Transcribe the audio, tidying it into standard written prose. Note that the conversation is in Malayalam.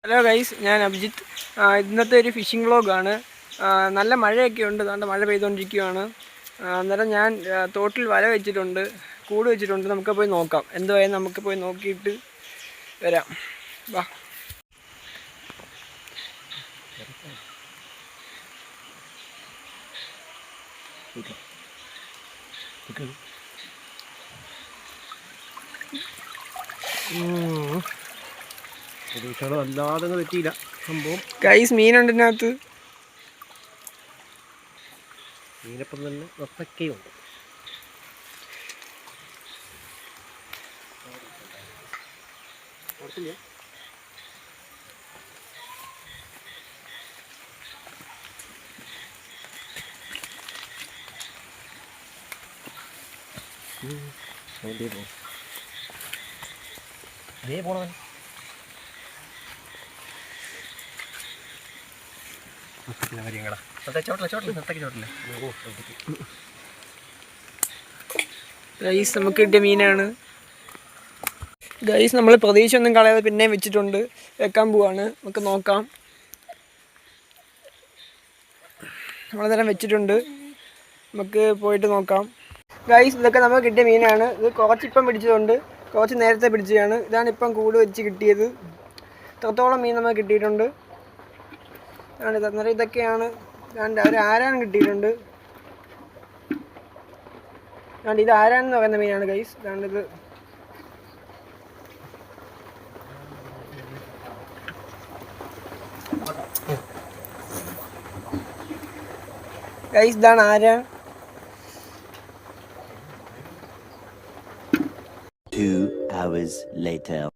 ഹലോ ഗൈസ്, ഞാൻ അഭിജിത്ത്. ഇന്നത്തെ ഒരു ഫിഷിംഗ് വ്ളോഗാണ്. നല്ല മഴയൊക്കെ ഉണ്ട്, അതുകൊണ്ട് മഴ പെയ്തുകൊണ്ടിരിക്കുകയാണ്. അന്നേരം ഞാൻ തോട്ടിൽ വല വെച്ചിട്ടുണ്ട്, കൂട് വെച്ചിട്ടുണ്ട്. നമുക്ക് പോയി നോക്കാം, എന്തുവായാലും നമുക്ക് പോയി നോക്കിയിട്ട് വരാം. വാ. അല്ലാതെ പറ്റിയില്ല സംഭവം. ഗൈസ്, മീനുണ്ട് ഇതിനകത്ത്. മീനപ്പം തന്നെ വത്തക്കയുണ്ട്. അതേ പോണവൻ ഗൈസ്, നമുക്ക് കിട്ടിയ മീനാണ്. ഗൈസ്, നമ്മൾ പ്രതീക്ഷ ഒന്നും കളയാതെ പിന്നെയും വെച്ചിട്ടുണ്ട്, വെക്കാൻ പോവാണ്. നമുക്ക് നോക്കാം. നമ്മളെല്ലാം വെച്ചിട്ടുണ്ട്, നമുക്ക് പോയിട്ട് നോക്കാം. ഗൈസ്, ഇതൊക്കെ നമുക്ക് കിട്ടിയ മീനാണ്. ഇത് കുറച്ചിപ്പം പിടിച്ചതുണ്ട്, കുറച്ച് നേരത്തെ പിടിച്ചതാണ്. ഇതാണ് ഇപ്പം കൂട് വെച്ച് കിട്ടിയത്. ഇത്രത്തോളം മീൻ നമുക്ക് കിട്ടിയിട്ടുണ്ട്. അന്നേരം ഇതൊക്കെയാണ്. ഒരു ആരാൻ കിട്ടിയിട്ടുണ്ട്. ഇത് ആരാനെന്ന് പറയുന്ന മീനാണ് ഗൈസ്. ഇത് ഗൈസ്, ഇതാണ് ആരാൻ. 2 hours later.